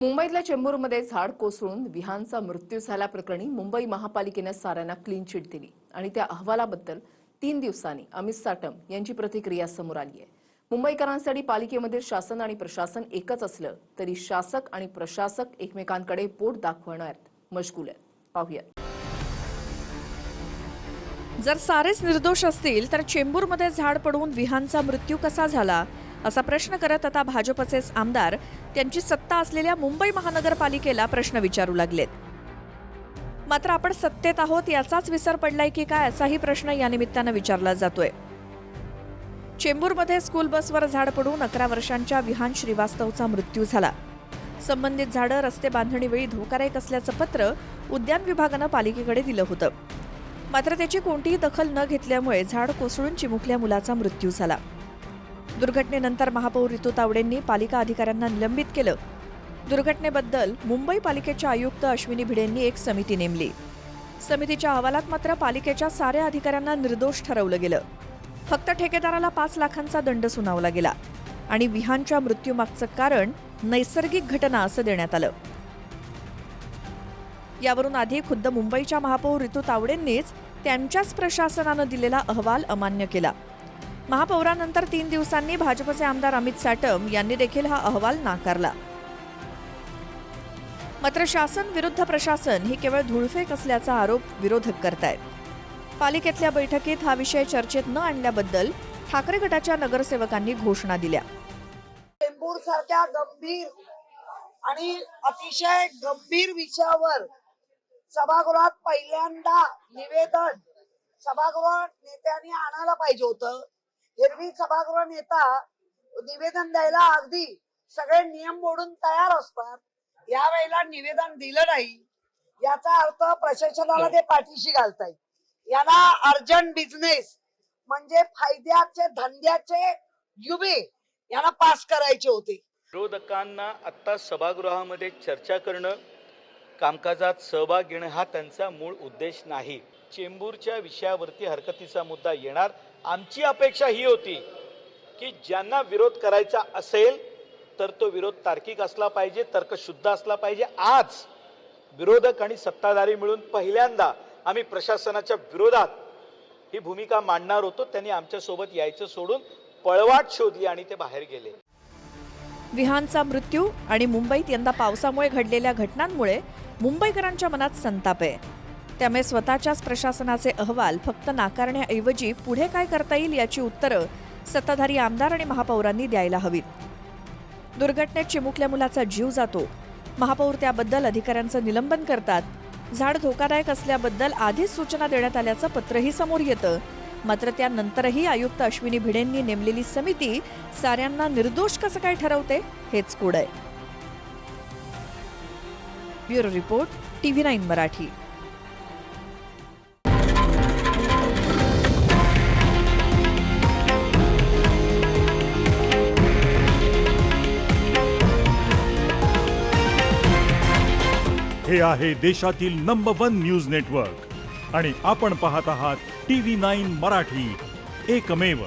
मुंबईतल्या चेंबूरमध्ये झाड कोसळून विहानचा मृत्यू झाल्याप्रकरणी मुंबई महापालिकेने साऱ्यांना क्लीन चिट दिली आणि त्या अहवालाबद्दल 3 दिवसांनी अमित साटम यांची प्रतिक्रिया समोर आली आहे। मुंबईकरांसाठी पालिकेमध्ये शासन आणि प्रशासन एकच असलं तरी शासक आणि प्रशासक एकमेकांकडे बोट दाखवण्यात मशगूल आहेत। पाहूया। जर सारेच निर्दोष असतील तर चेंबूरमध्ये झाड पडून विहानचा मृत्यू कसा झाला असा प्रश्न करत आता भाजपचेच आमदार त्यांची सत्ता असलेल्या मुंबई महानगरपालिकेला प्रश्न विचारू लागलेत। मात्र आपण सत्तेत आहोत याचाच विसर पडलाय की काय असाही प्रश्न या निमित्तानं विचारला जातोय। चेंबूरमध्ये स्कूल बसवर झाड पडून 11 वर्षांच्या विहान श्रीवास्तवचा मृत्यू झाला। संबंधित झाडं रस्ते बांधणीवेळी धोकादायक असल्याचं पत्र उद्यान विभागानं पालिकेकडे दिलं होतं। मात्र त्याची कोणतीही दखल न घेतल्यामुळे झाड कोसळून चिमुकल्या मुलाचा मृत्यू झाला। दुर्घटनेनंतर महापौर ऋतू तावडेंनी पालिका अधिकाऱ्यांना निलंबित केलं। दुर्घटनेबद्दल मुंबई पालिकेच्या आयुक्त अश्विनी भिडेंनी एक समिती नेमली। समितीच्या अहवालात मात्र पालिकेच्या साऱ्या अधिकाऱ्यांना निर्दोष ठरवलं गेलं। फक्त ठेकेदाराला 5 लाखांचा दंड सुनावला गेला आणि विहानच्या मृत्यूमागचं कारण नैसर्गिक घटना असं देण्यात आलं। यावरून आधी खुद्द मुंबईच्या महापौर ऋतू तावडेंनीच त्यांच्याच प्रशासनानं दिलेला अहवाल अमान्य केला। महापौरानंतर 3 दिवसांनी भाजपचे आमदार अमित साटम यांनी देखील हा अहवाल नाकारला। मात्र शासन विरुद्ध प्रशासन ही केवळ धूळफेक असल्याचा आरोप विरोधक करतायत। पालिकेतल्या बैठकीत हा विषय चर्चेत न आणल्याबद्दल ठाकरे गटाच्या नगरसेवकांनी घोषणा दिल्या। चेंबूर सारख्या गंभीर आणि अतिशय गंभीर विषयावर सभागृहात पहिल्यांदा निवेदन सभागृह नेत्यांनी आणायला पाहिजे होतं। एरवी सभागृह नेता निवेदन द्यायला अगदी सगळे नियम मोडून तयार असतात। यावेळेला निवेदन दिलं नाही याचा अर्थ प्रशासनाला ते पाठीशी घालतायत। याला अर्जंट बिझनेस म्हणजे फायद्याचे धंद्याचे युबे यांना पास करायचे होते। विरोधकांना आता सभागृहामध्ये चर्चा करणं, कामकाजात सहभाग घेणं हा त्यांचा मूळ उद्देश नाही। चेंबूरच्या विषयावरती हरकतीचा मुद्दा येणार। आमची अपेक्षा ही होती की ज्यांना विरोध करायचा असेल तर तो विरोध तार्किक असला पाहिजे, तर्कशुद्ध असला पाहिजे। आज विरोधक आणि सत्ताधारी मिळून पहिल्यांदा आम्ही प्रशासनाच्या विरोधात ही भूमिका मांडणार होतो। त्यांनी आमच्या सोबत यायचं सोडून पळवाट शोधली आणि ते बाहेर गेले। विहानचा मृत्यू आणि मुंबईत यंदा पावसामुळे घडलेल्या घटनांमुळे मुंबईकरांच्या मनात संताप आहे। त्यामुळे स्वतःच्याच प्रशासनाचे अहवाल फक्त नाकारण्याऐवजी पुढे काय करता येईल याची उत्तरं सत्ताधारी आमदार आणि महापौरांनी द्यायला हवीत। दुर्घटनेत चिमुकल्या मुलाचा जीव जातो, महापौर त्याबद्दल अधिकाऱ्यांचं निलंबन करतात। झाड धोकादायक असल्याबद्दल आधीच सूचना देण्यात आल्याचं पत्रही समोर येतं। मात्र त्यानंतरही आयुक्त अश्विनी भिडेंनी नेमलेली समिती साऱ्यांना निर्दोष कसं काय ठरवते हेच कोड आहे। Bureau report, TV9 Marathi. हे आहे देशातील नंबर 1 न्यूज नेटवर्क आणि आपण पाहत आहात TV9 मराठी, एकमेव।